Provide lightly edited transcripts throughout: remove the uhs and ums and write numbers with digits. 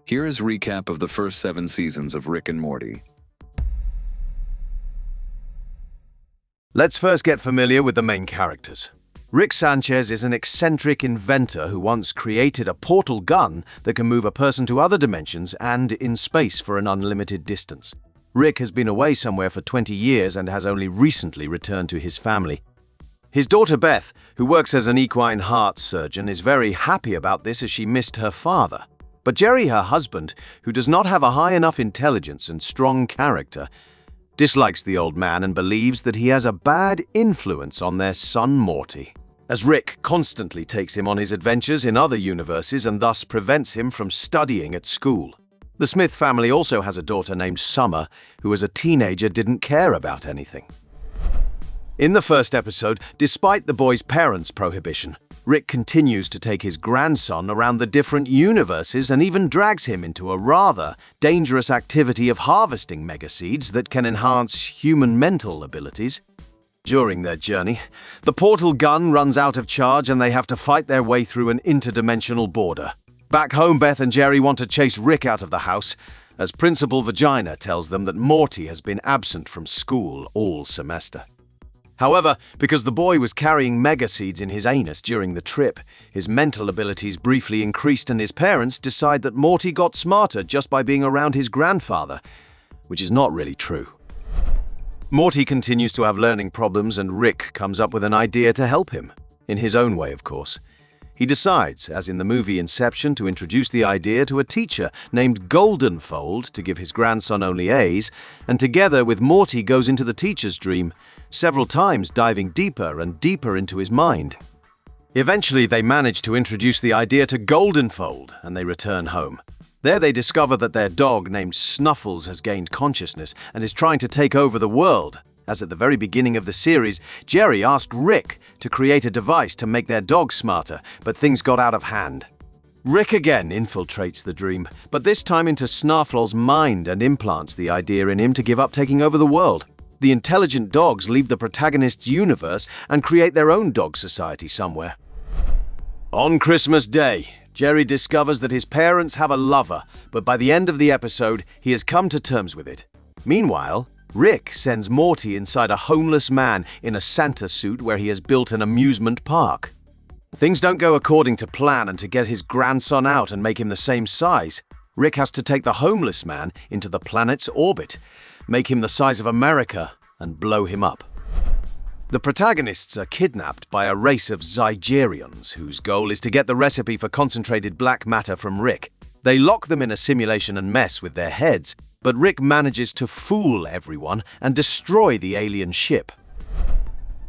Here is a recap of the first 7 seasons of Rick and Morty. Let's first get familiar with the main characters. Rick Sanchez is an eccentric inventor who once created a portal gun that can move a person to other dimensions and in space for an unlimited distance. Rick has been away somewhere for 20 years and has only recently returned to his family. His daughter Beth, who works as an equine heart surgeon, is very happy about this as she missed her father. But Jerry, her husband, who does not have a high enough intelligence and strong character, dislikes the old man and believes that he has a bad influence on their son Morty, as Rick constantly takes him on his adventures in other universes and thus prevents him from studying at school. The Smith family also has a daughter named Summer, who as a teenager didn't care about anything. In the first episode, despite the boy's parents' prohibition, Rick continues to take his grandson around the different universes and even drags him into a rather dangerous activity of harvesting megaseeds that can enhance human mental abilities. During their journey, the portal gun runs out of charge and they have to fight their way through an interdimensional border. Back home, Beth and Jerry want to chase Rick out of the house, as Principal Vagina tells them that Morty has been absent from school all semester. However, because the boy was carrying megaseeds in his anus during the trip, his mental abilities briefly increased and his parents decide that Morty got smarter just by being around his grandfather, which is not really true. Morty continues to have learning problems and Rick comes up with an idea to help him, in his own way of course. He decides, as in the movie Inception, to introduce the idea to a teacher named Goldenfold to give his grandson only A's, and together with Morty goes into the teacher's dream, several times diving deeper and deeper into his mind. Eventually they manage to introduce the idea to Goldenfold and they return home. There they discover that their dog named Snuffles has gained consciousness and is trying to take over the world. As at the very beginning of the series, Jerry asked Rick to create a device to make their dog smarter, but things got out of hand. Rick again infiltrates the dream, but this time into Snuffles' mind and implants the idea in him to give up taking over the world. The intelligent dogs leave the protagonist's universe and create their own dog society somewhere. On Christmas Day, Jerry discovers that his parents have a lover, but by the end of the episode, he has come to terms with it. Meanwhile, Rick sends Morty inside a homeless man in a Santa suit where he has built an amusement park. Things don't go according to plan, and to get his grandson out and make him the same size, Rick has to take the homeless man into the planet's orbit, make him the size of America, and blow him up. The protagonists are kidnapped by a race of Zygerians, whose goal is to get the recipe for concentrated black matter from Rick. They lock them in a simulation and mess with their heads, but Rick manages to fool everyone and destroy the alien ship.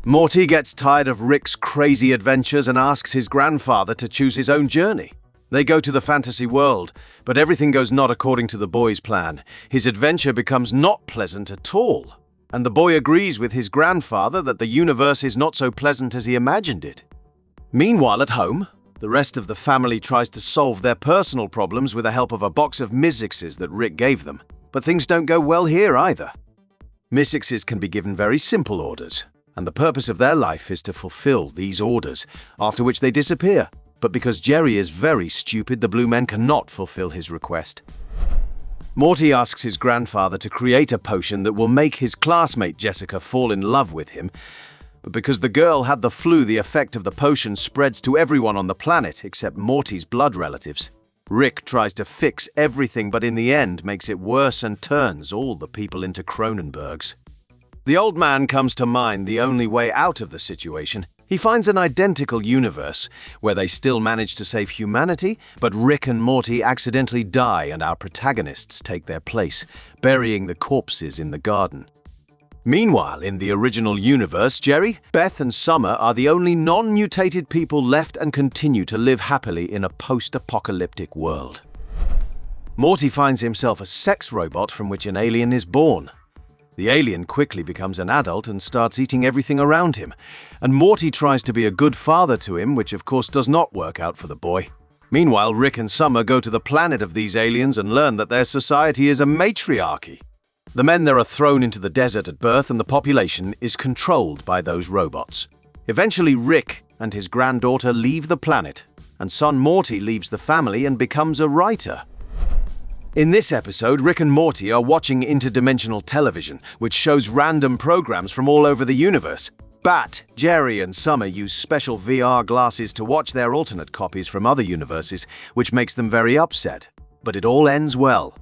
Morty gets tired of Rick's crazy adventures and asks his grandfather to choose his own journey. They go to the fantasy world, but everything goes not according to the boy's plan. His adventure becomes not pleasant at all, and the boy agrees with his grandfather that the universe is not so pleasant as he imagined it. Meanwhile at home, the rest of the family tries to solve their personal problems with the help of a box of Myzixes that Rick gave them. But things don't go well here either. Myzixes can be given very simple orders, and the purpose of their life is to fulfill these orders, after which they disappear. But because Jerry is very stupid, the Blue Men cannot fulfill his request. Morty asks his grandfather to create a potion that will make his classmate Jessica fall in love with him, but because the girl had the flu, the effect of the potion spreads to everyone on the planet except Morty's blood relatives. Rick tries to fix everything, but in the end makes it worse and turns all the people into Cronenbergs. The old man comes to mind the only way out of the situation. He finds an identical universe where they still manage to save humanity, but Rick and Morty accidentally die and our protagonists take their place, burying the corpses in the garden. Meanwhile, in the original universe, Jerry, Beth and Summer are the only non-mutated people left and continue to live happily in a post-apocalyptic world. Morty finds himself a sex robot from which an alien is born. The alien quickly becomes an adult and starts eating everything around him, and Morty tries to be a good father to him, which of course does not work out for the boy. Meanwhile, Rick and Summer go to the planet of these aliens and learn that their society is a matriarchy. The men there are thrown into the desert at birth and the population is controlled by those robots. Eventually, Rick and his granddaughter leave the planet, and son Morty leaves the family and becomes a writer. In this episode, Rick and Morty are watching interdimensional television, which shows random programs from all over the universe. Bat, Jerry, and Summer use special VR glasses to watch their alternate copies from other universes, which makes them very upset. But it all ends well.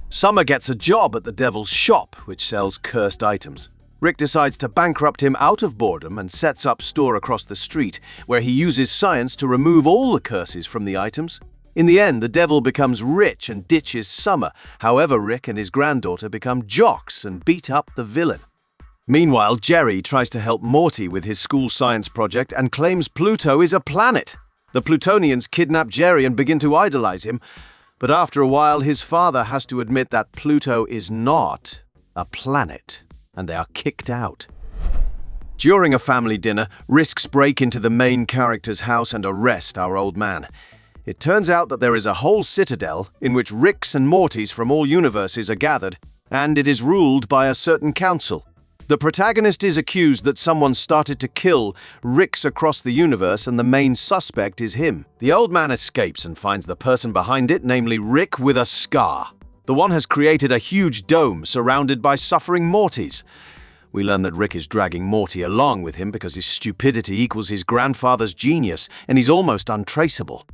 Summer gets a job at the Devil's Shop, which sells cursed items. Rick decides to bankrupt him out of boredom and sets up store across the street, where he uses science to remove all the curses from the items. In the end, the devil becomes rich and ditches Summer. However, Rick and his granddaughter become jocks and beat up the villain. Meanwhile, Jerry tries to help Morty with his school science project and claims Pluto is a planet. The Plutonians kidnap Jerry and begin to idolize him, but after a while his father has to admit that Pluto is not a planet, and they are kicked out. During a family dinner, risks break into the main character's house and arrest our old man. It turns out that there is a whole citadel in which Ricks and Mortys from all universes are gathered, and it is ruled by a certain council. The protagonist is accused that someone started to kill Ricks across the universe, and the main suspect is him. The old man escapes and finds the person behind it, namely Rick with a scar. The one has created a huge dome surrounded by suffering Mortys. We learn that Rick is dragging Morty along with him because his stupidity equals his grandfather's genius, and he's almost untraceable.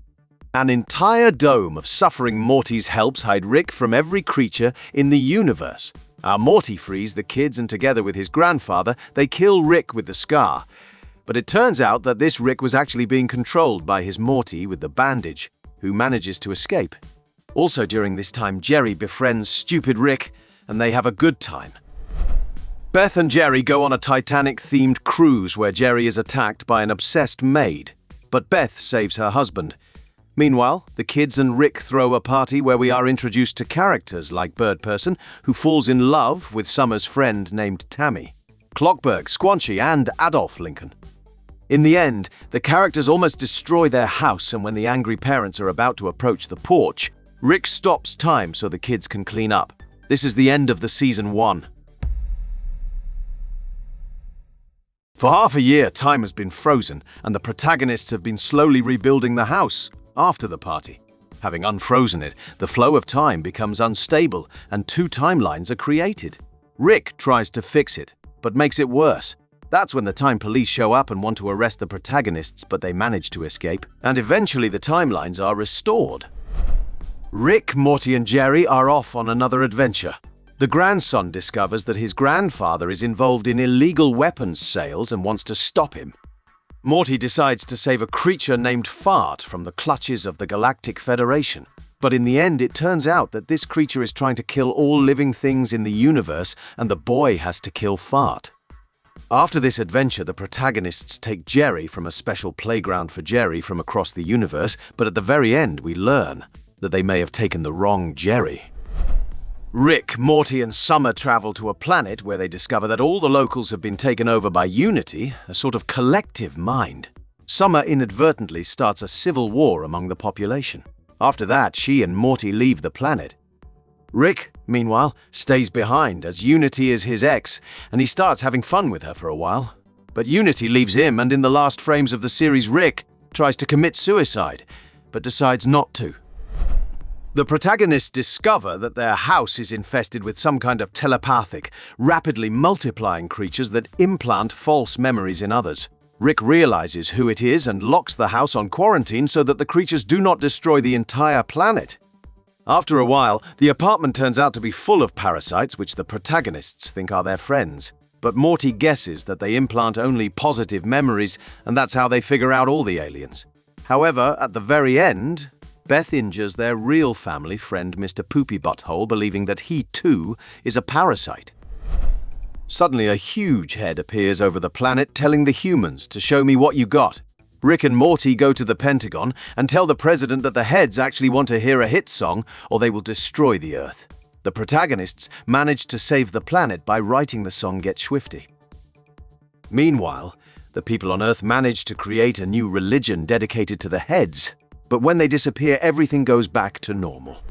An entire dome of suffering Mortys helps hide Rick from every creature in the universe. Our Morty frees the kids, and together with his grandfather, they kill Rick with the scar. But it turns out that this Rick was actually being controlled by his Morty with the bandage, who manages to escape. Also during this time, Jerry befriends stupid Rick, and they have a good time. Beth and Jerry go on a Titanic-themed cruise where Jerry is attacked by an obsessed maid, but Beth saves her husband. Meanwhile, the kids and Rick throw a party where we are introduced to characters like Bird Person, who falls in love with Summer's friend named Tammy, Clockberg, Squanchy, and Adolf Lincoln. In the end, the characters almost destroy their house, and when the angry parents are about to approach the porch, Rick stops time so the kids can clean up. This is the end of the season 1. For half a year, time has been frozen, and the protagonists have been slowly rebuilding the house after the party. Having unfrozen it, the flow of time becomes unstable and 2 timelines are created. Rick tries to fix it, but makes it worse. That's when the time police show up and want to arrest the protagonists, but they manage to escape, and eventually the timelines are restored. Rick, Morty, and Jerry are off on another adventure. The grandson discovers that his grandfather is involved in illegal weapons sales and wants to stop him. Morty decides to save a creature named Fart from the clutches of the Galactic Federation. But in the end, it turns out that this creature is trying to kill all living things in the universe, and the boy has to kill Fart. After this adventure, the protagonists take Jerry from a special playground for Jerry from across the universe, but at the very end, we learn that they may have taken the wrong Jerry. Rick, Morty, and Summer travel to a planet where they discover that all the locals have been taken over by Unity, a sort of collective mind. Summer inadvertently starts a civil war among the population. After that, she and Morty leave the planet. Rick, meanwhile, stays behind as Unity is his ex, and he starts having fun with her for a while. But Unity leaves him, and in the last frames of the series, Rick tries to commit suicide, but decides not to. The protagonists discover that their house is infested with some kind of telepathic, rapidly multiplying creatures that implant false memories in others. Rick realizes who it is and locks the house on quarantine so that the creatures do not destroy the entire planet. After a while, the apartment turns out to be full of parasites which the protagonists think are their friends. But Morty guesses that they implant only positive memories, and that's how they figure out all the aliens. However, at the very end, Beth injures their real family friend Mr. Poopy Butthole, believing that he too is a parasite. Suddenly a huge head appears over the planet telling the humans to show me what you got. Rick and Morty go to the Pentagon and tell the president that the heads actually want to hear a hit song or they will destroy the Earth. The protagonists manage to save the planet by writing the song Get Swifty. Meanwhile, the people on Earth manage to create a new religion dedicated to the heads. But when they disappear, everything goes back to normal.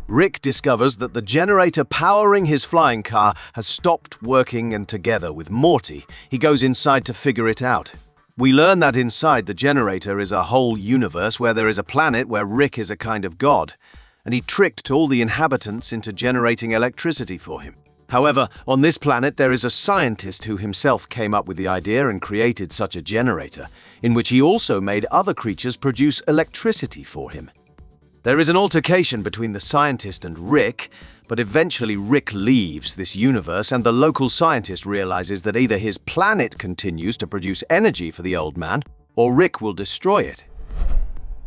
Rick discovers that the generator powering his flying car has stopped working, and together with Morty, he goes inside to figure it out. We learn that inside the generator is a whole universe where there is a planet where Rick is a kind of god. and he tricked all the inhabitants into generating electricity for him. However, on this planet there is a scientist who himself came up with the idea and created such a generator, in which he also made other creatures produce electricity for him. There is an altercation between the scientist and Rick, but eventually Rick leaves this universe and the local scientist realizes that either his planet continues to produce energy for the old man, or Rick will destroy it.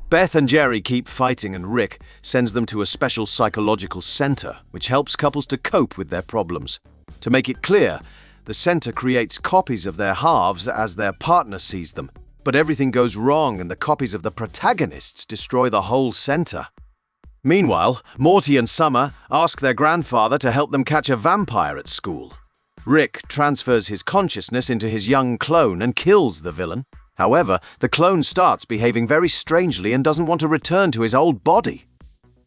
Beth and Jerry keep fighting and Rick sends them to a special psychological center, which helps couples to cope with their problems. To make it clear, the center creates copies of their halves as their partner sees them, but everything goes wrong and the copies of the protagonists destroy the whole center. Meanwhile, Morty and Summer ask their grandfather to help them catch a vampire at school. Rick transfers his consciousness into his young clone and kills the villain. However, the clone starts behaving very strangely and doesn't want to return to his old body.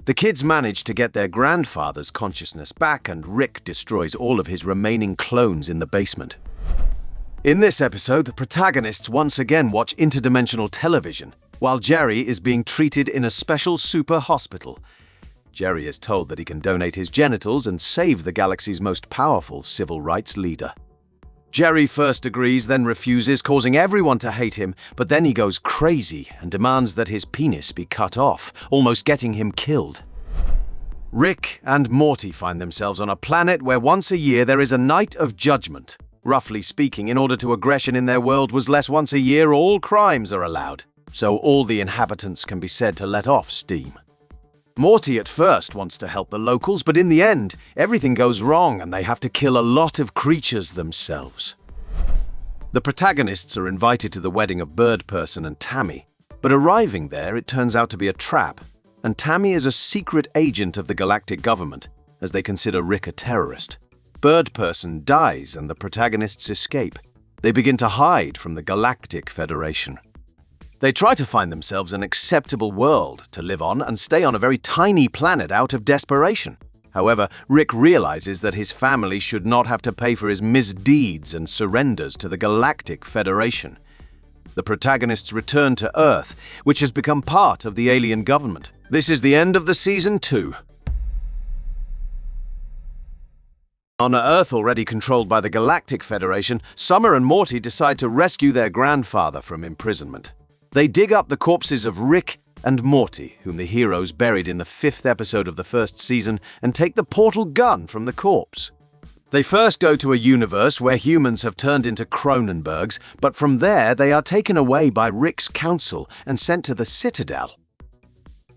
The kids manage to get their grandfather's consciousness back and Rick destroys all of his remaining clones in the basement. In this episode, the protagonists once again watch interdimensional television, while Jerry is being treated in a special super hospital. Jerry is told that he can donate his genitals and save the galaxy's most powerful civil rights leader. Jerry first agrees, then refuses, causing everyone to hate him, but then he goes crazy and demands that his penis be cut off, almost getting him killed. Rick and Morty find themselves on a planet where once a year there is a night of judgment. Roughly speaking, in order to aggression in their world was less once a year, all crimes are allowed, so all the inhabitants can be said to let off steam. Morty at first wants to help the locals, but in the end, everything goes wrong and they have to kill a lot of creatures themselves. The protagonists are invited to the wedding of Bird Person and Tammy, but arriving there it turns out to be a trap, and Tammy is a secret agent of the galactic government, as they consider Rick a terrorist. Bird Person dies and the protagonists escape. They begin to hide from the Galactic Federation. They try to find themselves an acceptable world to live on and stay on a very tiny planet out of desperation. However, Rick realizes that his family should not have to pay for his misdeeds and surrenders to the Galactic Federation. The protagonists return to Earth, which has become part of the alien government. This is the end of the Season 2. On an Earth already controlled by the Galactic Federation, Summer and Morty decide to rescue their grandfather from imprisonment. They dig up the corpses of Rick and Morty, whom the heroes buried in the 5th episode of the first season, and take the portal gun from the corpse. They first go to a universe where humans have turned into Cronenbergs, but from there they are taken away by Rick's council and sent to the Citadel.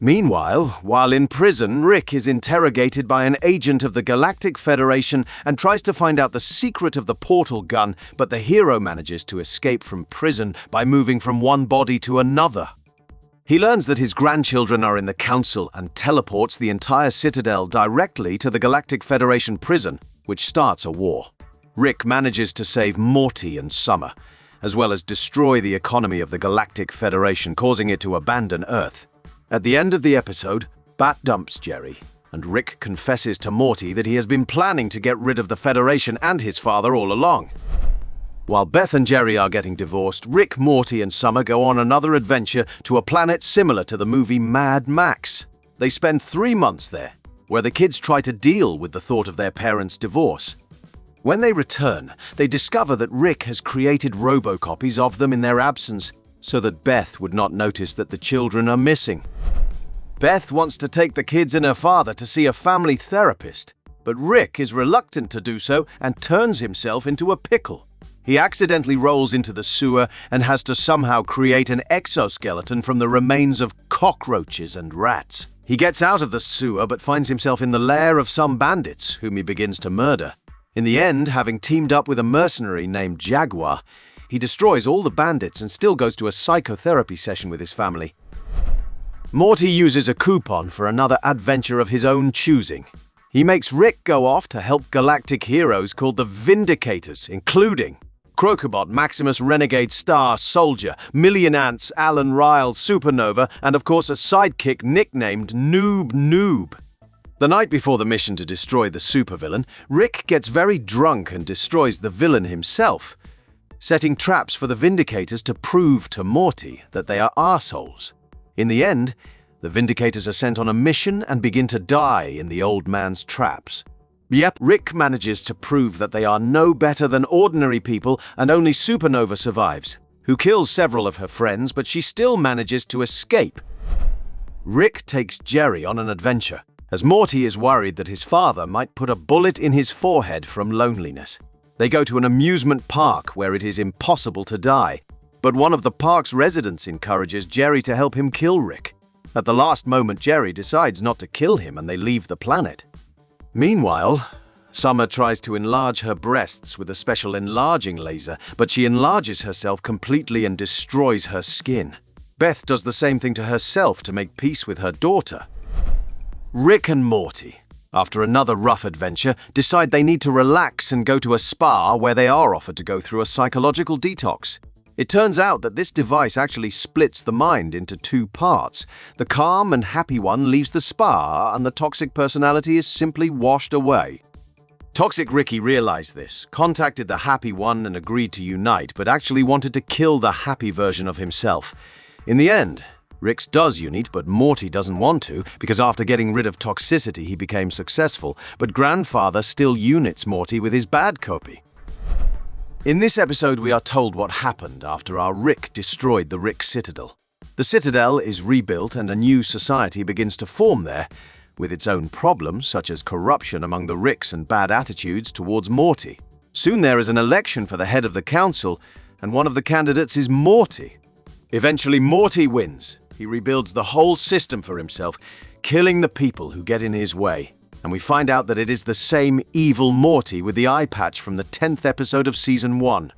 Meanwhile, while in prison, Rick is interrogated by an agent of the Galactic Federation and tries to find out the secret of the portal gun, but the hero manages to escape from prison by moving from one body to another. He learns that his grandchildren are in the council and teleports the entire Citadel directly to the Galactic Federation prison, which starts a war. Rick manages to save Morty and Summer, as well as destroy the economy of the Galactic Federation, causing it to abandon Earth. At the end of the episode, Bat dumps Jerry, and Rick confesses to Morty that he has been planning to get rid of the Federation and his father all along. While Beth and Jerry are getting divorced, Rick, Morty, and Summer go on another adventure to a planet similar to the movie Mad Max. They spend 3 months there, where the kids try to deal with the thought of their parents' divorce. When they return, they discover that Rick has created robocopies of them in their absence, so that Beth would not notice that the children are missing. Beth wants to take the kids and her father to see a family therapist, but Rick is reluctant to do so and turns himself into a pickle. He accidentally rolls into the sewer and has to somehow create an exoskeleton from the remains of cockroaches and rats. He gets out of the sewer but finds himself in the lair of some bandits, whom he begins to murder. In the end, having teamed up with a mercenary named Jaguar, he destroys all the bandits and still goes to a psychotherapy session with his family. Morty uses a coupon for another adventure of his own choosing. He makes Rick go off to help galactic heroes called the Vindicators, including Crocobot, Maximus, Renegade, Star, Soldier, Million Ants, Alan Ryle, Supernova, and of course a sidekick nicknamed Noob. The night before the mission to destroy the supervillain, Rick gets very drunk and destroys the villain himself, setting traps for the Vindicators to prove to Morty that they are arseholes. In the end, The Vindicators are sent on a mission and begin to die in the old man's traps. Yep, Rick manages to prove that they are no better than ordinary people and only Supernova survives, who kills several of her friends, but she still manages to escape. Rick takes Jerry on an adventure, as Morty is worried that his father might put a bullet in his forehead from loneliness. They go to an amusement park where it is impossible to die, but one of the park's residents encourages Jerry to help him kill Rick. At the last moment, Jerry decides not to kill him and they leave the planet. Meanwhile, Summer tries to enlarge her breasts with a special enlarging laser, but she enlarges herself completely and destroys her skin. Beth does the same thing to herself to make peace with her daughter. Rick and Morty, after another rough adventure, decide they need to relax and go to a spa where they are offered to go through a psychological detox. It turns out that this device actually splits the mind into two parts. The calm and happy one leaves the spa, and the toxic personality is simply washed away. Toxic Ricky realized this, contacted the happy one and agreed to unite, but actually wanted to kill the happy version of himself. In the end, Rick does unite, but Morty doesn't want to, because after getting rid of toxicity he became successful, but Grandfather still unites Morty with his bad copy. In this episode, we are told what happened after our Rick destroyed the Rick Citadel. The Citadel is rebuilt and a new society begins to form there, with its own problems such as corruption among the Ricks and bad attitudes towards Morty. Soon there is an election for the head of the council, and one of the candidates is Morty. Eventually, Morty wins. He rebuilds the whole system for himself, killing the people who get in his way. And we find out that it is the same evil Morty with the eye patch from the 10th episode of Season 1.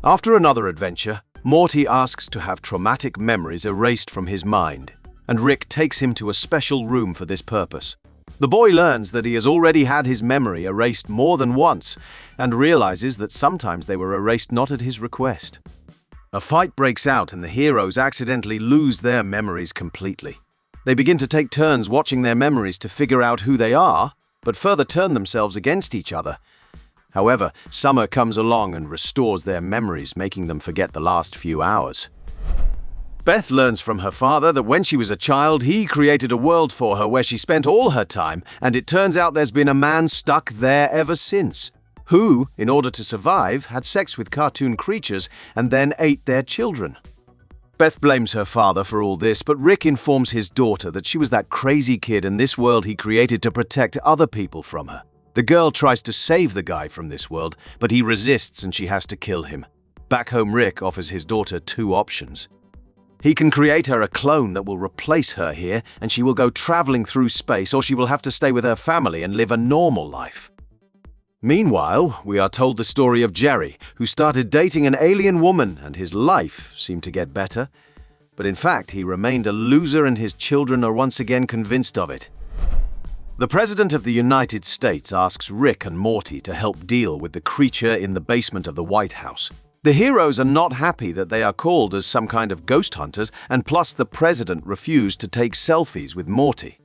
After another adventure, Morty asks to have traumatic memories erased from his mind, and Rick takes him to a special room for this purpose. The boy learns that he has already had his memory erased more than once, and realizes that sometimes they were erased not at his request. A fight breaks out and the heroes accidentally lose their memories completely. They begin to take turns watching their memories to figure out who they are, but further turn themselves against each other. However, Summer comes along and restores their memories, making them forget the last few hours. Beth learns from her father that when she was a child, he created a world for her where she spent all her time, and it turns out there's been a man stuck there ever since, who, in order to survive, had sex with cartoon creatures and then ate their children. Beth blames her father for all this, but Rick informs his daughter that she was that crazy kid in this world he created to protect other people from her. The girl tries to save the guy from this world, but he resists and she has to kill him. Back home, Rick offers his daughter two options. He can create her a clone that will replace her here, and she will go traveling through space, or she will have to stay with her family and live a normal life. Meanwhile, we are told the story of Jerry, who started dating an alien woman and his life seemed to get better. But in fact, he remained a loser and his children are once again convinced of it. The President of the United States asks Rick and Morty to help deal with the creature in the basement of the White House. The heroes are not happy that they are called as some kind of ghost hunters, and plus the President refused to take selfies with Morty.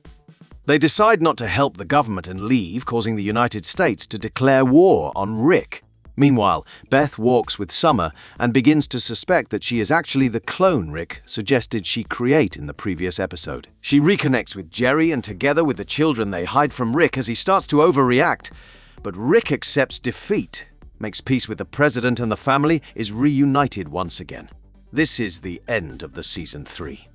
They decide not to help the government and leave, causing the United States to declare war on Rick. Meanwhile, Beth walks with Summer and begins to suspect that she is actually the clone Rick suggested she create in the previous episode. She reconnects with Jerry, and together with the children they hide from Rick as he starts to overreact. But Rick accepts defeat, makes peace with the President, and the family is reunited once again. This is the end of the Season 3.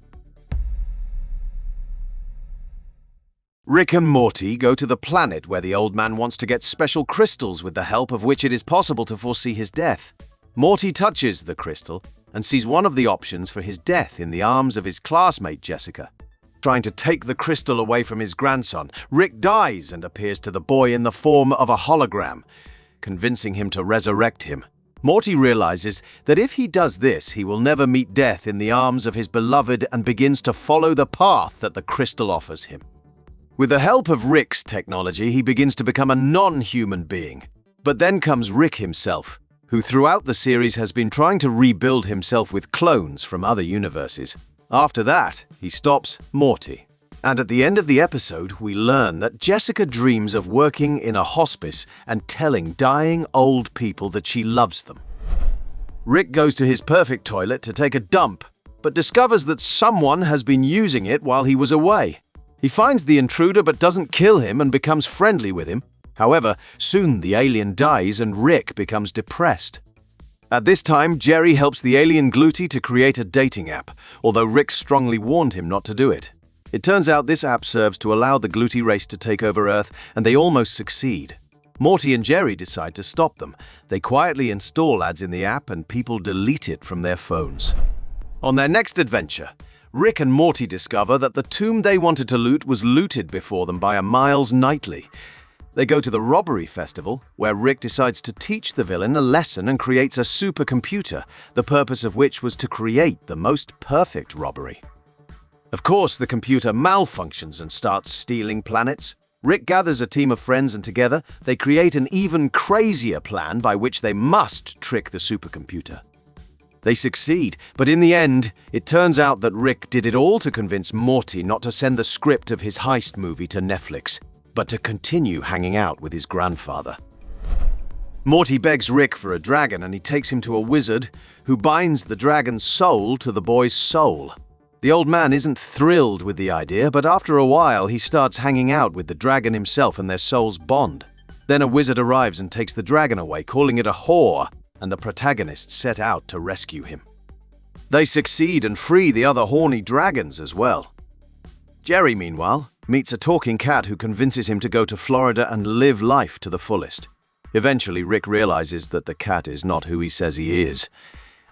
Rick and Morty go to the planet where the old man wants to get special crystals with the help of which it is possible to foresee his death. Morty touches the crystal and sees one of the options for his death in the arms of his classmate Jessica. Trying to take the crystal away from his grandson, Rick dies and appears to the boy in the form of a hologram, convincing him to resurrect him. Morty realizes that if he does this, he will never meet death in the arms of his beloved and begins to follow the path that the crystal offers him. With the help of Rick's technology, he begins to become a non-human being. But then comes Rick himself, who throughout the series has been trying to rebuild himself with clones from other universes. After that, he stops Morty. And at the end of the episode, we learn that Jessica dreams of working in a hospice and telling dying old people that she loves them. Rick goes to his perfect toilet to take a dump, but discovers that someone has been using it while he was away. He finds the intruder but doesn't kill him and becomes friendly with him. However, soon the alien dies and Rick becomes depressed. At this time, Jerry helps the alien Gluty to create a dating app, although Rick strongly warned him not to do it. It turns out this app serves to allow the Gluty race to take over Earth, and they almost succeed. Morty and Jerry decide to stop them. They quietly install ads in the app and people delete it from their phones. On their next adventure, Rick and Morty discover that the tomb they wanted to loot was looted before them by a Miles Knightley. They go to the robbery festival, where Rick decides to teach the villain a lesson and creates a supercomputer, the purpose of which was to create the most perfect robbery. Of course, the computer malfunctions and starts stealing planets. Rick gathers a team of friends and together, they create an even crazier plan by which they must trick the supercomputer. They succeed, but in the end, it turns out that Rick did it all to convince Morty not to send the script of his heist movie to Netflix, but to continue hanging out with his grandfather. Morty begs Rick for a dragon and he takes him to a wizard who binds the dragon's soul to the boy's soul. The old man isn't thrilled with the idea, but after a while he starts hanging out with the dragon himself and their souls bond. Then a wizard arrives and takes the dragon away, calling it a whore, and the protagonists set out to rescue him. They succeed and free the other horny dragons as well. Jerry, meanwhile, meets a talking cat who convinces him to go to Florida and live life to the fullest. Eventually, Rick realizes that the cat is not who he says he is.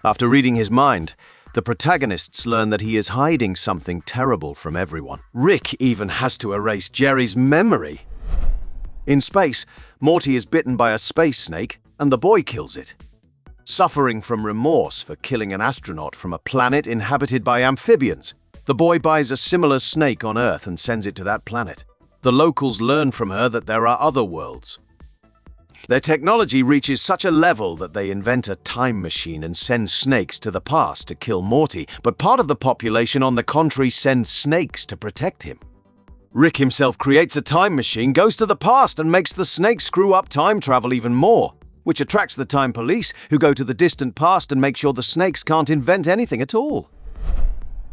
After reading his mind, the protagonists learn that he is hiding something terrible from everyone. Rick even has to erase Jerry's memory. In space, Morty is bitten by a space snake, and the boy kills it. Suffering from remorse for killing an astronaut from a planet inhabited by amphibians, the boy buys a similar snake on Earth and sends it to that planet. The locals learn from her that there are other worlds. Their technology reaches such a level that they invent a time machine and send snakes to the past to kill Morty, but part of the population, on the contrary, sends snakes to protect him. Rick himself creates a time machine, goes to the past, and makes the snakes screw up time travel even more, which attracts the time police, who go to the distant past and make sure the snakes can't invent anything at all.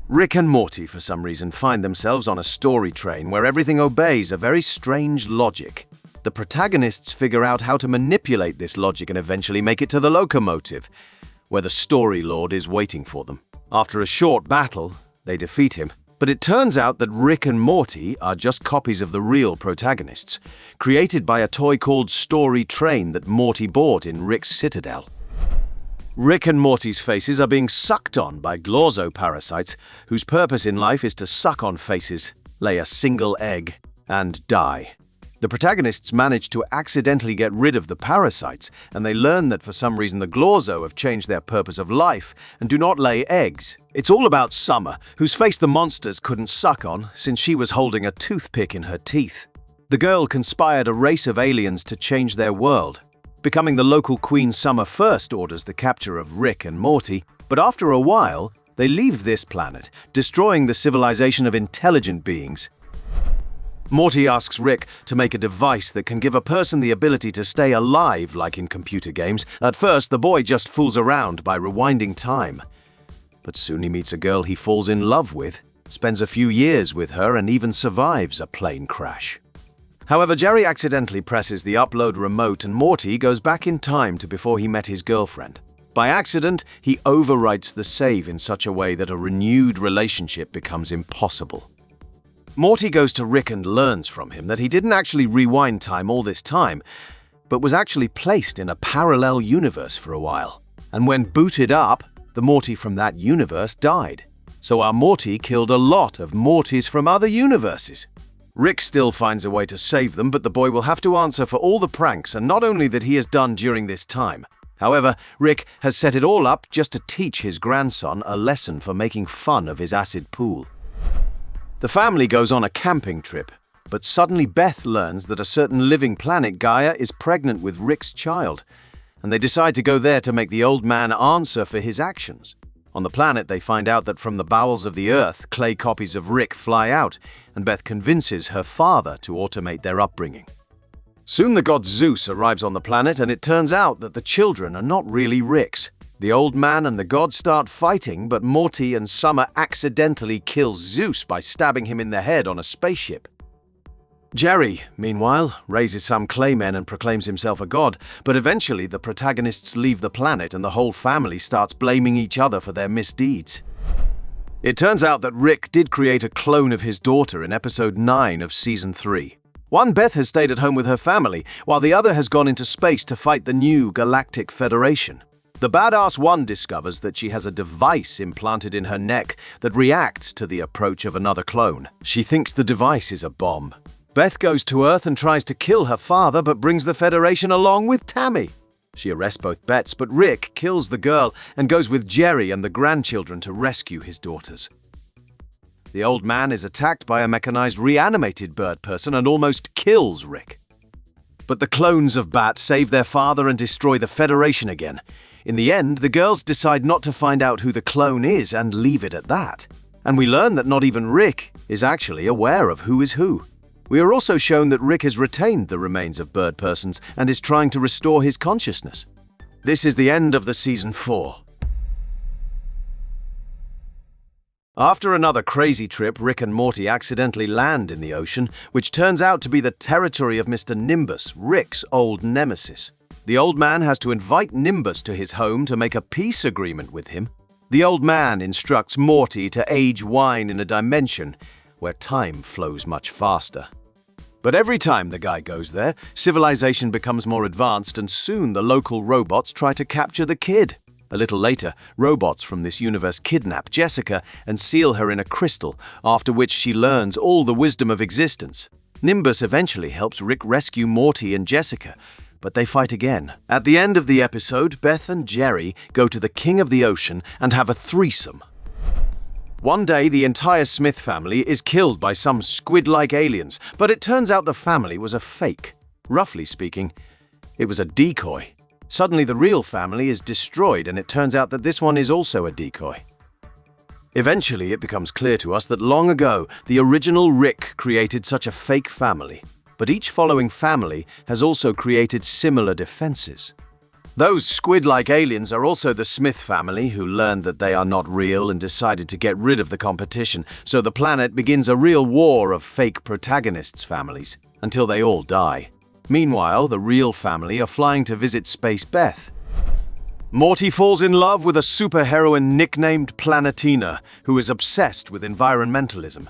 Rick and Morty, for some reason, find themselves on a story train where everything obeys a very strange logic. The protagonists figure out how to manipulate this logic and eventually make it to the locomotive, where the story lord is waiting for them. After a short battle, they defeat him, but it turns out that Rick and Morty are just copies of the real protagonists, created by a toy called Story Train that Morty bought in Rick's citadel. Rick and Morty's faces are being sucked on by glorzo-parasites whose purpose in life is to suck on faces, lay a single egg, and die. The protagonists manage to accidentally get rid of the parasites, and they learn that for some reason the glorzo have changed their purpose of life and do not lay eggs. It's all about Summer, whose face the monsters couldn't suck on since she was holding a toothpick in her teeth. The girl conspired a race of aliens to change their world. Becoming the local queen, Summer first orders the capture of Rick and Morty, but after a while, they leave this planet, destroying the civilization of intelligent beings. Morty asks Rick to make a device that can give a person the ability to stay alive like in computer games. At first, the boy just fools around by rewinding time. But soon he meets a girl he falls in love with, spends a few years with her, and even survives a plane crash. However, Jerry accidentally presses the upload remote and Morty goes back in time to before he met his girlfriend. By accident, he overwrites the save in such a way that a renewed relationship becomes impossible. Morty goes to Rick and learns from him that he didn't actually rewind time all this time, but was actually placed in a parallel universe for a while. And when booted up, the Morty from that universe died. So our Morty killed a lot of Mortys from other universes. Rick still finds a way to save them, but the boy will have to answer for all the pranks, and not only that he has done during this time. However, Rick has set it all up just to teach his grandson a lesson for making fun of his acid pool. The family goes on a camping trip, but suddenly Beth learns that a certain living planet, Gaia, is pregnant with Rick's child, and they decide to go there to make the old man answer for his actions. On the planet, they find out that from the bowels of the Earth, clay copies of Rick fly out, and Beth convinces her father to automate their upbringing. Soon the god Zeus arrives on the planet, and it turns out that the children are not really Rick's. The old man and the god start fighting, but Morty and Summer accidentally kill Zeus by stabbing him in the head on a spaceship. Jerry, meanwhile, raises some claymen and proclaims himself a god, but eventually the protagonists leave the planet and the whole family starts blaming each other for their misdeeds. It turns out that Rick did create a clone of his daughter in episode 9 of season 3. One, Beth, has stayed at home with her family, while the other has gone into space to fight the new Galactic Federation. The badass one discovers that she has a device implanted in her neck that reacts to the approach of another clone. She thinks the device is a bomb. Beth goes to Earth and tries to kill her father, but brings the Federation along with Tammy. She arrests both Bets, but Rick kills the girl and goes with Jerry and the grandchildren to rescue his daughters. The old man is attacked by a mechanized reanimated bird person and almost kills Rick. But the clones of Bat save their father and destroy the Federation again. In the end, the girls decide not to find out who the clone is and leave it at that. And we learn that not even Rick is actually aware of who is who. We are also shown that Rick has retained the remains of bird persons and is trying to restore his consciousness. This is the end of the season 4. After another crazy trip, Rick and Morty accidentally land in the ocean, which turns out to be the territory of Mr. Nimbus, Rick's old nemesis. The old man has to invite Nimbus to his home to make a peace agreement with him. The old man instructs Morty to age wine in a dimension where time flows much faster. But every time the guy goes there, civilization becomes more advanced and soon the local robots try to capture the kid. A little later, robots from this universe kidnap Jessica and seal her in a crystal, after which she learns all the wisdom of existence. Nimbus eventually helps Rick rescue Morty and Jessica, but they fight again. At the end of the episode, Beth and Jerry go to the King of the Ocean and have a threesome. One day, the entire Smith family is killed by some squid-like aliens, but it turns out the family was a fake. Roughly speaking, it was a decoy. Suddenly, the real family is destroyed, and it turns out that this one is also a decoy. Eventually, it becomes clear to us that long ago, the original Rick created such a fake family. But each following family has also created similar defenses. Those squid-like aliens are also the Smith family, who learned that they are not real and decided to get rid of the competition, so the planet begins a real war of fake protagonists' families, until they all die. Meanwhile, the real family are flying to visit Space Beth. Morty falls in love with a superheroine nicknamed Planetina, who is obsessed with environmentalism.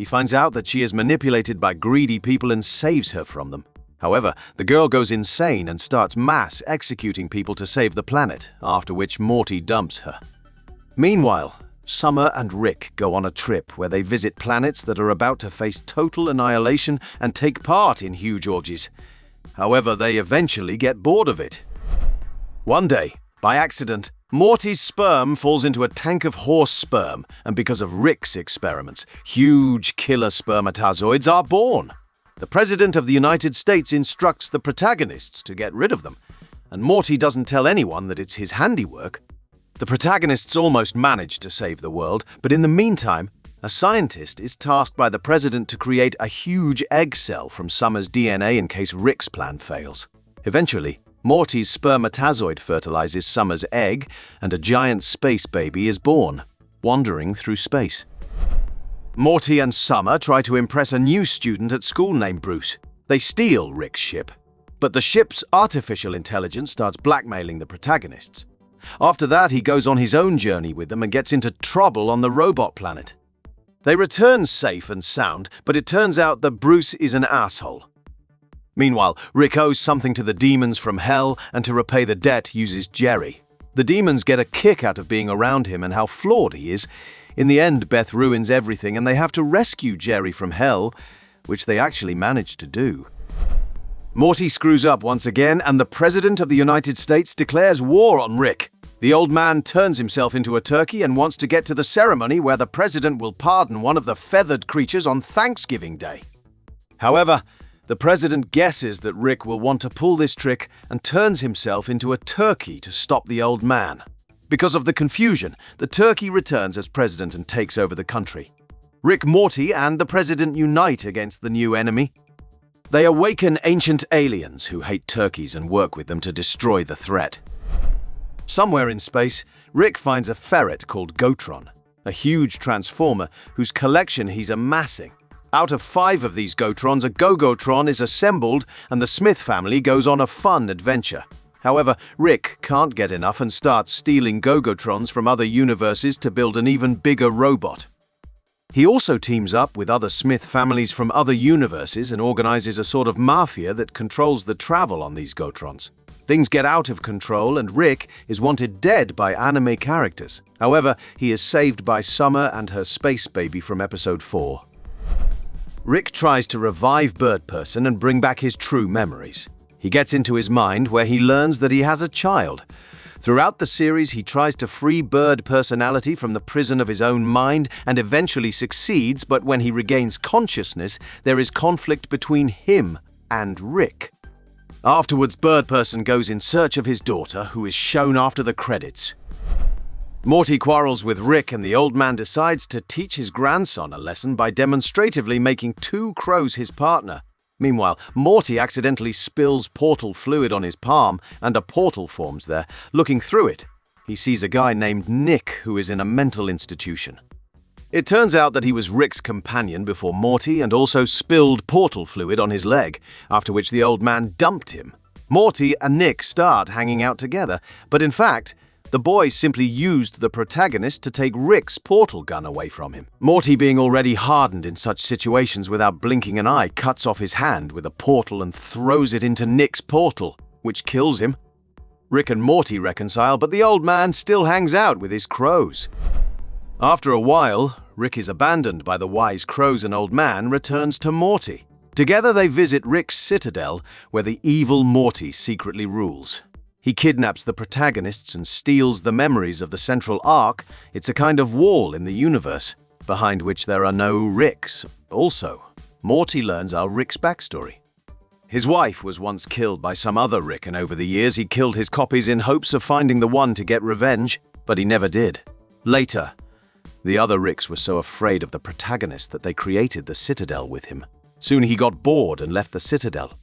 He finds out that she is manipulated by greedy people and saves her from them. However, the girl goes insane and starts mass executing people to save the planet, after which Morty dumps her. Meanwhile, Summer and Rick go on a trip where they visit planets that are about to face total annihilation and take part in huge orgies. However, they eventually get bored of it. One day, by accident, Morty's sperm falls into a tank of horse sperm, and because of Rick's experiments, huge killer spermatozoids are born. The President of the United States instructs the protagonists to get rid of them, and Morty doesn't tell anyone that it's his handiwork. The protagonists almost manage to save the world, but in the meantime, a scientist is tasked by the President to create a huge egg cell from Summer's DNA in case Rick's plan fails. Eventually, Morty's spermatozoid fertilizes Summer's egg, and a giant space baby is born, wandering through space. Morty and Summer try to impress a new student at school named Bruce. They steal Rick's ship, but the ship's artificial intelligence starts blackmailing the protagonists. After that, he goes on his own journey with them and gets into trouble on the robot planet. They return safe and sound, but it turns out that Bruce is an asshole. Meanwhile, Rick owes something to the demons from hell, and to repay the debt uses Jerry. The demons get a kick out of being around him and how flawed he is. In the end, Beth ruins everything and they have to rescue Jerry from hell, which they actually manage to do. Morty screws up once again and the President of the United States declares war on Rick. The old man turns himself into a turkey and wants to get to the ceremony where the President will pardon one of the feathered creatures on Thanksgiving Day. However, the President guesses that Rick will want to pull this trick and turns himself into a turkey to stop the old man. Because of the confusion, the turkey returns as president and takes over the country. Rick, Morty, and the President unite against the new enemy. They awaken ancient aliens who hate turkeys and work with them to destroy the threat. Somewhere in space, Rick finds a ferret called Gotron, a huge transformer whose collection he's amassing. Out of 5 of these Gotrons, a Gogotron is assembled and the Smith family goes on a fun adventure. However, Rick can't get enough and starts stealing Gogotrons from other universes to build an even bigger robot. He also teams up with other Smith families from other universes and organizes a sort of mafia that controls the travel on these Gotrons. Things get out of control and Rick is wanted dead by anime characters. However, he is saved by Summer and her space baby from episode 4. Rick tries to revive Bird Person and bring back his true memories. He gets into his mind where he learns that he has a child. Throughout the series, he tries to free Bird Personality from the prison of his own mind and eventually succeeds, but when he regains consciousness, there is conflict between him and Rick. Afterwards, Bird Person goes in search of his daughter, who is shown after the credits. Morty quarrels with Rick and the old man decides to teach his grandson a lesson by demonstratively making 2 crows his partner. Meanwhile, Morty accidentally spills portal fluid on his palm and a portal forms there. Looking through it, he sees a guy named Nick who is in a mental institution. It turns out that he was Rick's companion before Morty and also spilled portal fluid on his leg, after which the old man dumped him. Morty and Nick start hanging out together, but in fact, the boy simply used the protagonist to take Rick's portal gun away from him. Morty, being already hardened in such situations without blinking an eye, cuts off his hand with a portal and throws it into Nick's portal, which kills him. Rick and Morty reconcile, but the old man still hangs out with his crows. After a while, Rick is abandoned by the wise crows and old man returns to Morty. Together they visit Rick's citadel, where the evil Morty secretly rules. He kidnaps the protagonists and steals the memories of the central arc. It's a kind of wall in the universe, behind which there are no Ricks. Also, Morty learns our Rick's backstory. His wife was once killed by some other Rick, and over the years he killed his copies in hopes of finding the one to get revenge, but he never did. Later, the other Ricks were so afraid of the protagonist that they created the Citadel with him. Soon he got bored and left the Citadel.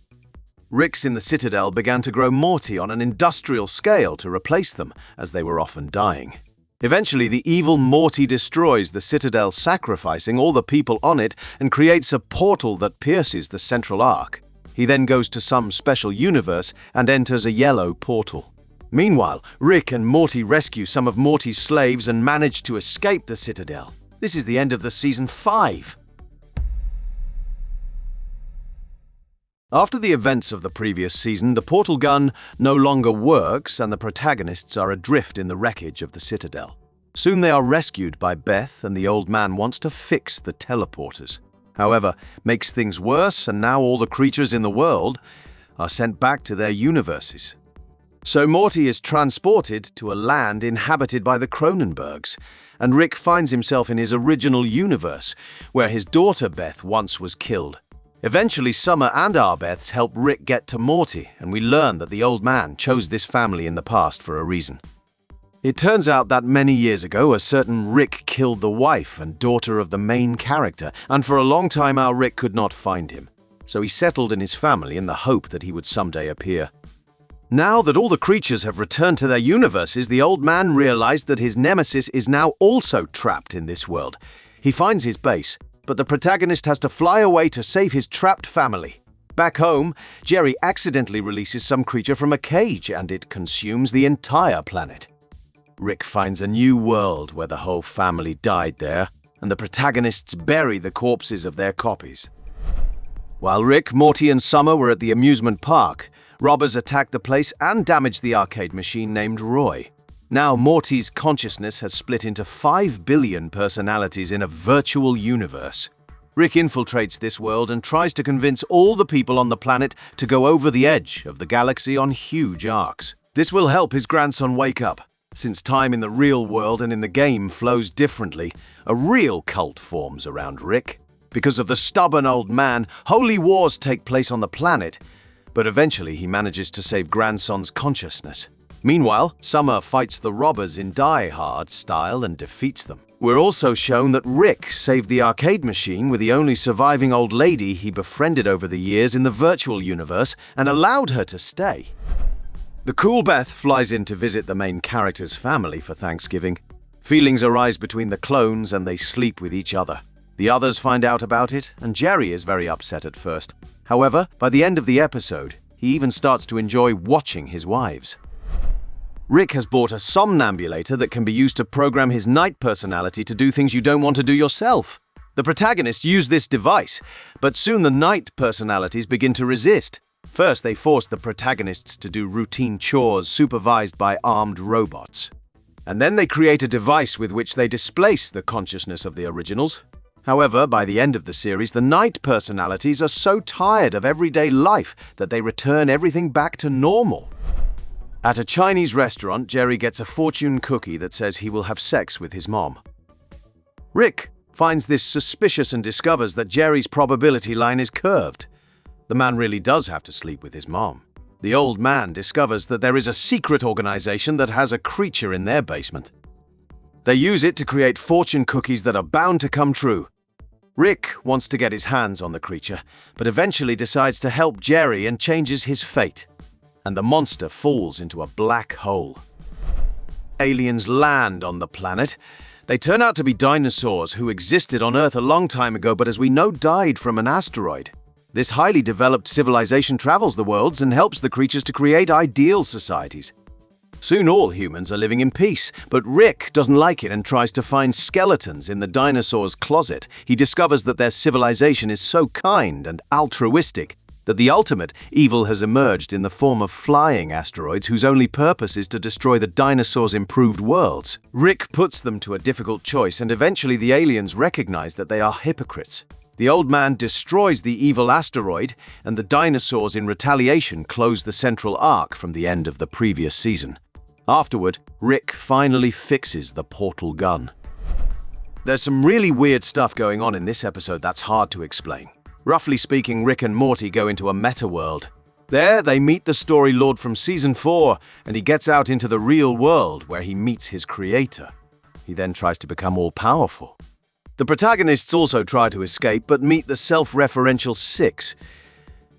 Ricks in the Citadel began to grow Morty on an industrial scale to replace them, as they were often dying. Eventually, the evil Morty destroys the Citadel, sacrificing all the people on it, and creates a portal that pierces the central arc. He then goes to some special universe and enters a yellow portal. Meanwhile, Rick and Morty rescue some of Morty's slaves and manage to escape the Citadel. This is the end of the season 5. After the events of the previous season, the portal gun no longer works and the protagonists are adrift in the wreckage of the Citadel. Soon they are rescued by Beth and the old man wants to fix the teleporters. However, makes things worse and now all the creatures in the world are sent back to their universes. So Morty is transported to a land inhabited by the Cronenbergs, and Rick finds himself in his original universe, where his daughter Beth once was killed. Eventually, Summer and Arbeths help Rick get to Morty, and we learn that the old man chose this family in the past for a reason. It turns out that many years ago, a certain Rick killed the wife and daughter of the main character, and for a long time our Rick could not find him. So he settled in his family in the hope that he would someday appear. Now that all the creatures have returned to their universes, the old man realized that his nemesis is now also trapped in this world. He finds his base, but the protagonist has to fly away to save his trapped family. Back home, Jerry accidentally releases some creature from a cage and it consumes the entire planet. Rick finds a new world where the whole family died there, and the protagonists bury the corpses of their copies. While Rick, Morty, and Summer were at the amusement park, robbers attacked the place and damaged the arcade machine named Roy. Now Morty's consciousness has split into 5 billion personalities in a virtual universe. Rick infiltrates this world and tries to convince all the people on the planet to go over the edge of the galaxy on huge arcs. This will help his grandson wake up. Since time in the real world and in the game flows differently, a real cult forms around Rick. Because of the stubborn old man, holy wars take place on the planet, but eventually he manages to save grandson's consciousness. Meanwhile, Summer fights the robbers in Die Hard style and defeats them. We're also shown that Rick saved the arcade machine with the only surviving old lady he befriended over the years in the virtual universe and allowed her to stay. The cool Beth flies in to visit the main character's family for Thanksgiving. Feelings arise between the clones and they sleep with each other. The others find out about it, and Jerry is very upset at first. However, by the end of the episode, he even starts to enjoy watching his wives. Rick has bought a somnambulator that can be used to program his night personality to do things you don't want to do yourself. The protagonists use this device, but soon the night personalities begin to resist. First, they force the protagonists to do routine chores supervised by armed robots. And then they create a device with which they displace the consciousness of the originals. However, by the end of the series, the night personalities are so tired of everyday life that they return everything back to normal. At a Chinese restaurant, Jerry gets a fortune cookie that says he will have sex with his mom. Rick finds this suspicious and discovers that Jerry's probability line is curved. The man really does have to sleep with his mom. The old man discovers that there is a secret organization that has a creature in their basement. They use it to create fortune cookies that are bound to come true. Rick wants to get his hands on the creature, but eventually decides to help Jerry and changes his fate. And the monster falls into a black hole. Aliens land on the planet. They turn out to be dinosaurs who existed on Earth a long time ago, but as we know, died from an asteroid. This highly developed civilization travels the worlds and helps the creatures to create ideal societies. Soon all humans are living in peace, but Rick doesn't like it and tries to find skeletons in the dinosaurs' closet. He discovers that their civilization is so kind and altruistic that the ultimate evil has emerged in the form of flying asteroids whose only purpose is to destroy the dinosaurs' improved worlds. Rick puts them to a difficult choice, and eventually the aliens recognize that they are hypocrites. The old man destroys the evil asteroid, and the dinosaurs in retaliation close the central arc from the end of the previous season. Afterward, Rick finally fixes the portal gun. There's some really weird stuff going on in this episode that's hard to explain. Roughly speaking, Rick and Morty go into a meta-world. There, they meet the story Lord from Season 4, and he gets out into the real world where he meets his creator. He then tries to become all-powerful. The protagonists also try to escape, but meet the self-referential Six,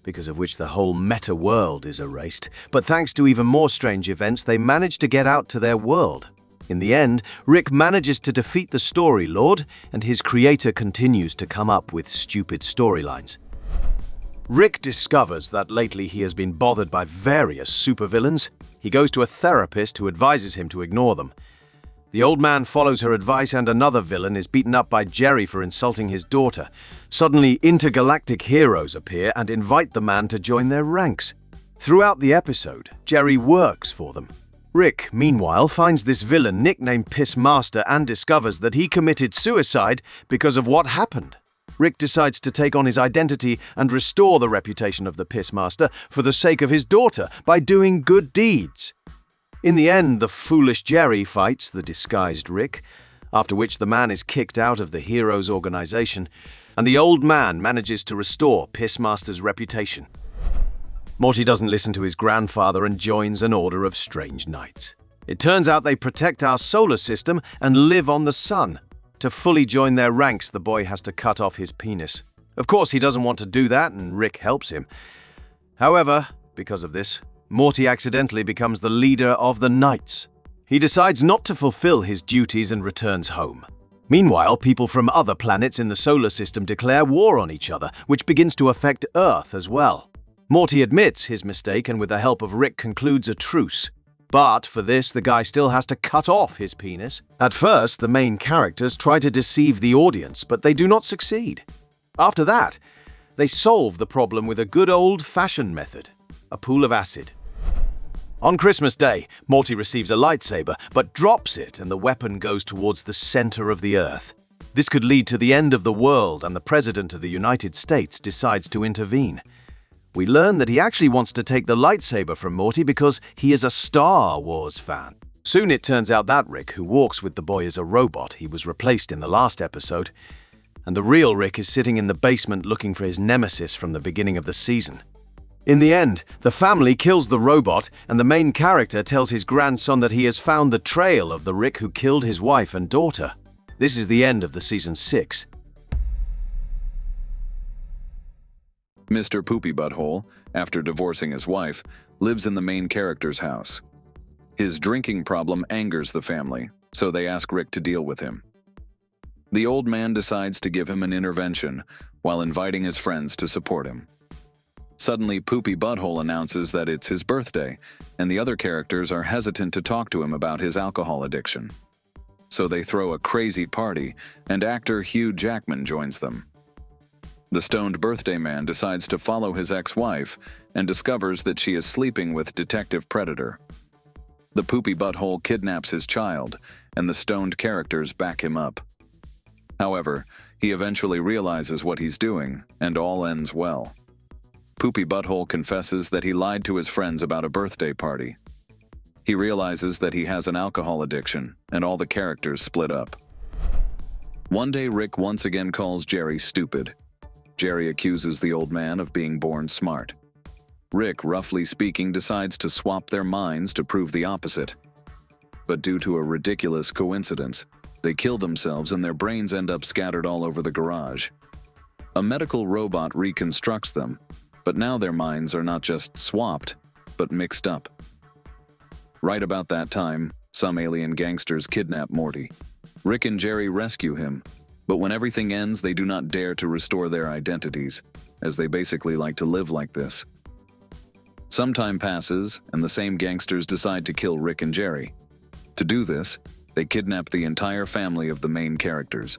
because of which the whole meta-world is erased. But thanks to even more strange events, they manage to get out to their world. In the end, Rick manages to defeat the Story Lord, and his creator continues to come up with stupid storylines. Rick discovers that lately he has been bothered by various supervillains. He goes to a therapist who advises him to ignore them. The old man follows her advice, and another villain is beaten up by Jerry for insulting his daughter. Suddenly, intergalactic heroes appear and invite the man to join their ranks. Throughout the episode, Jerry works for them. Rick, meanwhile, finds this villain nicknamed Piss Master and discovers that he committed suicide because of what happened. Rick decides to take on his identity and restore the reputation of the Piss Master for the sake of his daughter by doing good deeds. In the end, the foolish Jerry fights the disguised Rick, after which the man is kicked out of the hero's organization, and the old man manages to restore Pissmaster's reputation. Morty doesn't listen to his grandfather and joins an order of strange knights. It turns out they protect our solar system and live on the sun. To fully join their ranks, the boy has to cut off his penis. Of course, he doesn't want to do that, and Rick helps him. However, because of this, Morty accidentally becomes the leader of the Knights. He decides not to fulfill his duties and returns home. Meanwhile, people from other planets in the solar system declare war on each other, which begins to affect Earth as well. Morty admits his mistake and with the help of Rick concludes a truce. But for this, the guy still has to cut off his penis. At first, the main characters try to deceive the audience, but they do not succeed. After that, they solve the problem with a good old-fashioned method, a pool of acid. On Christmas Day, Morty receives a lightsaber, but drops it and the weapon goes towards the center of the Earth. This could lead to the end of the world, and the President of the United States decides to intervene. We learn that he actually wants to take the lightsaber from Morty because he is a Star Wars fan. Soon it turns out that Rick, who walks with the boy, is a robot. He was replaced in the last episode. And the real Rick is sitting in the basement looking for his nemesis from the beginning of the season. In the end, the family kills the robot, and the main character tells his grandson that he has found the trail of the Rick who killed his wife and daughter. This is the end of the season 6. Mr. Poopy Butthole, after divorcing his wife, lives in the main character's house. His drinking problem angers the family, so they ask Rick to deal with him. The old man decides to give him an intervention while inviting his friends to support him. Suddenly, Poopy Butthole announces that it's his birthday, and the other characters are hesitant to talk to him about his alcohol addiction. So they throw a crazy party, and actor Hugh Jackman joins them. The stoned birthday man decides to follow his ex-wife and discovers that she is sleeping with Detective Predator. The Poopy Butthole kidnaps his child, and the stoned characters back him up. However, he eventually realizes what he's doing, and all ends well. Poopy Butthole confesses that he lied to his friends about a birthday party. He realizes that he has an alcohol addiction, and all the characters split up. One day, Rick once again calls Jerry stupid. Jerry accuses the old man of being born smart. Rick, roughly speaking, decides to swap their minds to prove the opposite. But due to a ridiculous coincidence, they kill themselves and their brains end up scattered all over the garage. A medical robot reconstructs them, but now their minds are not just swapped, but mixed up. Right about that time, some alien gangsters kidnap Morty. Rick and Jerry rescue him, but when everything ends, they do not dare to restore their identities, as they basically like to live like this. Some time passes, and the same gangsters decide to kill Rick and Jerry. To do this, they kidnap the entire family of the main characters.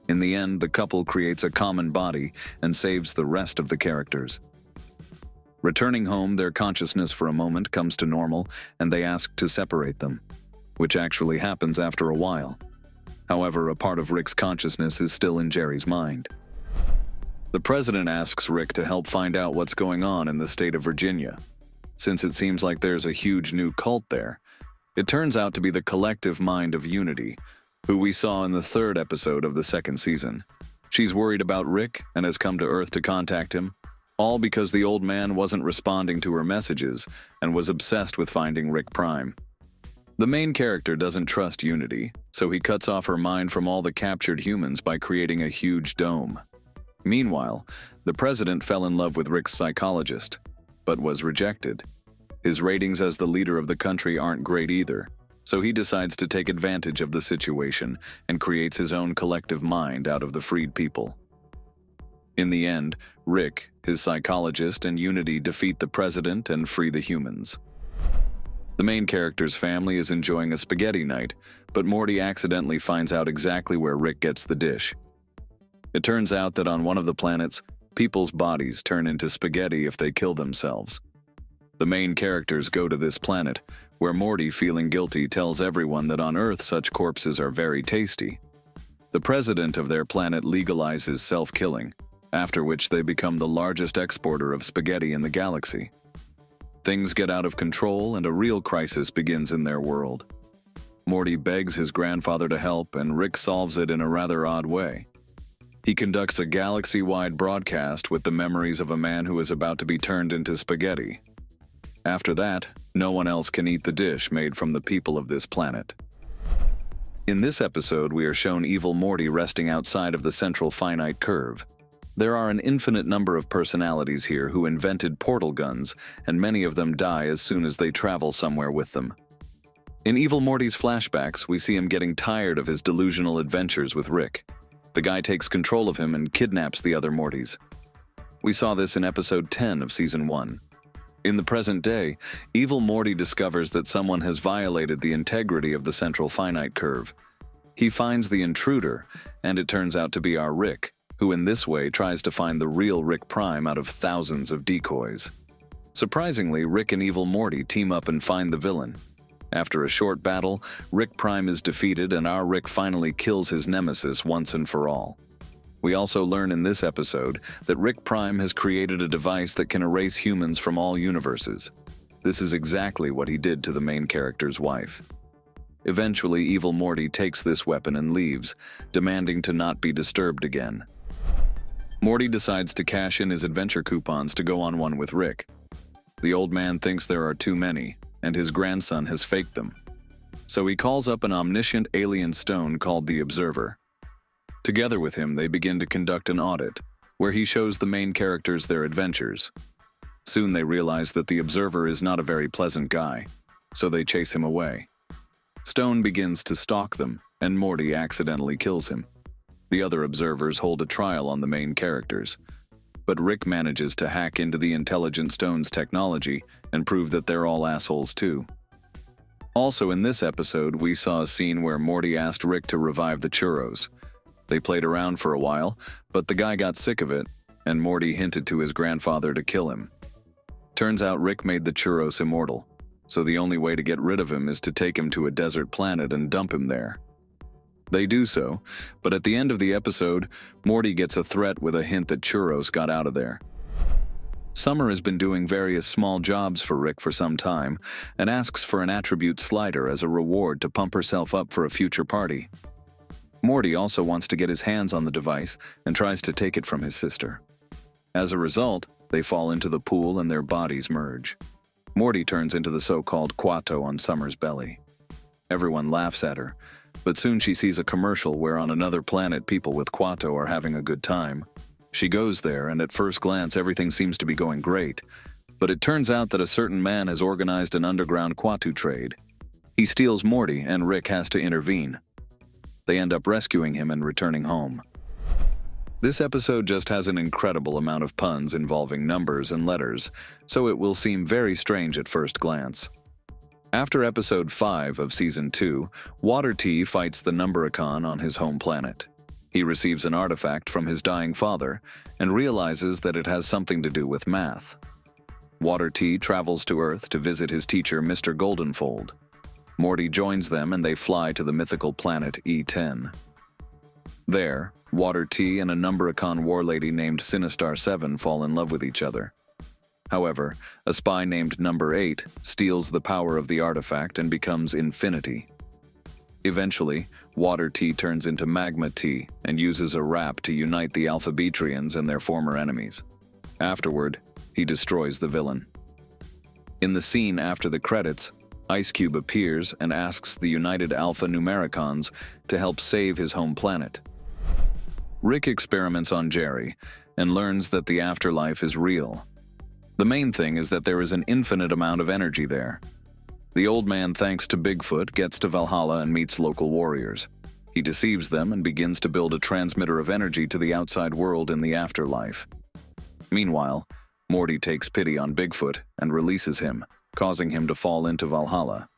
In the end, the couple creates a common body and saves the rest of the characters. Returning home, their consciousness for a moment comes to normal, and they ask to separate them, which actually happens after a while. However, a part of Rick's consciousness is still in Jerry's mind. The president asks Rick to help find out what's going on in the state of Virginia. Since it seems like there's a huge new cult there, it turns out to be the collective mind of Unity, who we saw in the 3rd episode of the 2nd season. She's worried about Rick and has come to Earth to contact him, all because the old man wasn't responding to her messages and was obsessed with finding Rick Prime. The main character doesn't trust Unity, so he cuts off her mind from all the captured humans by creating a huge dome. Meanwhile, the president fell in love with Rick's psychologist, but was rejected. His ratings as the leader of the country aren't great either, so he decides to take advantage of the situation and creates his own collective mind out of the freed people. In the end, Rick, his psychologist, and Unity defeat the president and free the humans. The main character's family is enjoying a spaghetti night, but Morty accidentally finds out exactly where Rick gets the dish. It turns out that on one of the planets, people's bodies turn into spaghetti if they kill themselves. The main characters go to this planet, where Morty, feeling guilty, tells everyone that on Earth such corpses are very tasty. The president of their planet legalizes self-killing, after which they become the largest exporter of spaghetti in the galaxy. Things get out of control and a real crisis begins in their world. Morty begs his grandfather to help, and Rick solves it in a rather odd way. He conducts a galaxy-wide broadcast with the memories of a man who is about to be turned into spaghetti. After that, no one else can eat the dish made from the people of this planet. In this episode, we are shown evil Morty resting outside of the central finite curve. There are an infinite number of personalities here who invented portal guns, and many of them die as soon as they travel somewhere with them. In Evil Morty's flashbacks, we see him getting tired of his delusional adventures with Rick. The guy takes control of him and kidnaps the other Mortys. We saw this in episode 10 of season 1. In the present day, Evil Morty discovers that someone has violated the integrity of the central finite curve. He finds the intruder, and it turns out to be our Rick, who in this way tries to find the real Rick Prime out of thousands of decoys. Surprisingly, Rick and Evil Morty team up and find the villain. After a short battle, Rick Prime is defeated and our Rick finally kills his nemesis once and for all. We also learn in this episode that Rick Prime has created a device that can erase humans from all universes. This is exactly what he did to the main character's wife. Eventually, Evil Morty takes this weapon and leaves, demanding to not be disturbed again. Morty decides to cash in his adventure coupons to go on one with Rick. The old man thinks there are too many, and his grandson has faked them. So he calls up an omniscient alien stone called the Observer. Together with him, they begin to conduct an audit, where he shows the main characters their adventures. Soon they realize that the observer is not a very pleasant guy, so they chase him away. Stone begins to stalk them, and Morty accidentally kills him. The other observers hold a trial on the main characters, but Rick manages to hack into the intelligent Stone's technology and prove that they're all assholes too. Also in this episode, we saw a scene where Morty asked Rick to revive the churros. They played around for a while, but the guy got sick of it, and Morty hinted to his grandfather to kill him. Turns out Rick made the churros immortal, so the only way to get rid of him is to take him to a desert planet and dump him there. They do so, but at the end of the episode, Morty gets a threat with a hint that churros got out of there. Summer has been doing various small jobs for Rick for some time and asks for an attribute slider as a reward to pump herself up for a future party. Morty also wants to get his hands on the device and tries to take it from his sister. As a result, they fall into the pool and their bodies merge. Morty turns into the so-called Quato on Summer's belly. Everyone laughs at her, but soon she sees a commercial where on another planet people with Quato are having a good time. She goes there, and at first glance everything seems to be going great, but it turns out that a certain man has organized an underground Quato trade. He steals Morty, and Rick has to intervene. They end up rescuing him and returning home. This episode just has an incredible amount of puns involving numbers and letters, so it will seem very strange at first glance. After episode 5 of season 2, Water T fights the Numbericon on his home planet. He receives an artifact from his dying father and realizes that it has something to do with math. Water T travels to Earth to visit his teacher, Mr. Goldenfold. Morty joins them and they fly to the mythical planet E10. There, Water T and a Numbericon war lady named Sinistar 7 fall in love with each other. However, a spy named Number 8 steals the power of the artifact and becomes Infinity. Eventually, Water T turns into Magma T and uses a rap to unite the Alphabetrians and their former enemies. Afterward, he destroys the villain. In the scene after the credits, Ice Cube appears and asks the united Alpha Numericons to help save his home planet. Rick experiments on Jerry and learns that the afterlife is real. The main thing is that there is an infinite amount of energy there. The old man, thanks to Bigfoot, gets to Valhalla and meets local warriors. He deceives them and begins to build a transmitter of energy to the outside world in the afterlife. Meanwhile, Morty takes pity on Bigfoot and releases him, causing him to fall into Valhalla.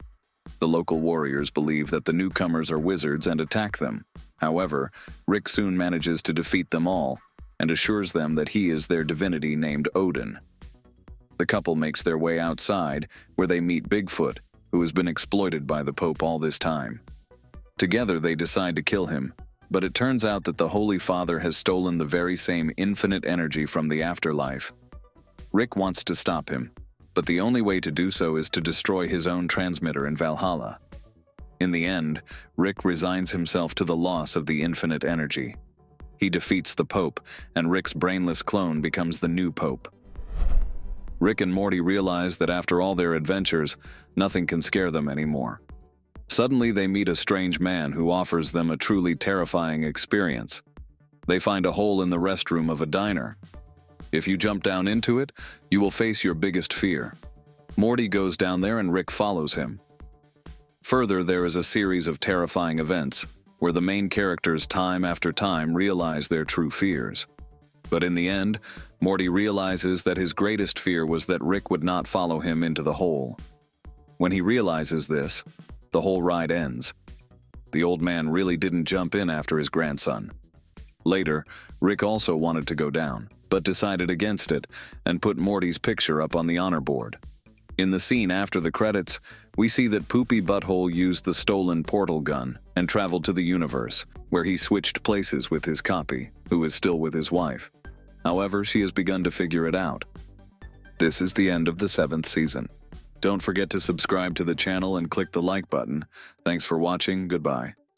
The local warriors believe that the newcomers are wizards and attack them. However, Rick soon manages to defeat them all and assures them that he is their divinity named Odin. The couple makes their way outside, where they meet Bigfoot, who has been exploited by the Pope all this time. Together they decide to kill him, but it turns out that the Holy Father has stolen the very same infinite energy from the afterlife. Rick wants to stop him, but the only way to do so is to destroy his own transmitter in Valhalla. In the end, Rick resigns himself to the loss of the infinite energy. He defeats the Pope, and Rick's brainless clone becomes the new Pope. Rick and Morty realize that after all their adventures, nothing can scare them anymore. Suddenly they meet a strange man who offers them a truly terrifying experience. They find a hole in the restroom of a diner. If you jump down into it, you will face your biggest fear. Morty goes down there and Rick follows him. Further, there is a series of terrifying events, where the main characters time after time realize their true fears. But in the end, Morty realizes that his greatest fear was that Rick would not follow him into the hole. When he realizes this, the whole ride ends. The old man really didn't jump in after his grandson. Later, Rick also wanted to go down, but decided against it and put Morty's picture up on the honor board. In the scene after the credits, we see that Poopy Butthole used the stolen portal gun and traveled to the universe, where he switched places with his copy, who is still with his wife. However, she has begun to figure it out. This is the end of the 7th season. Don't forget to subscribe to the channel and click the like button. Thanks for watching. Goodbye.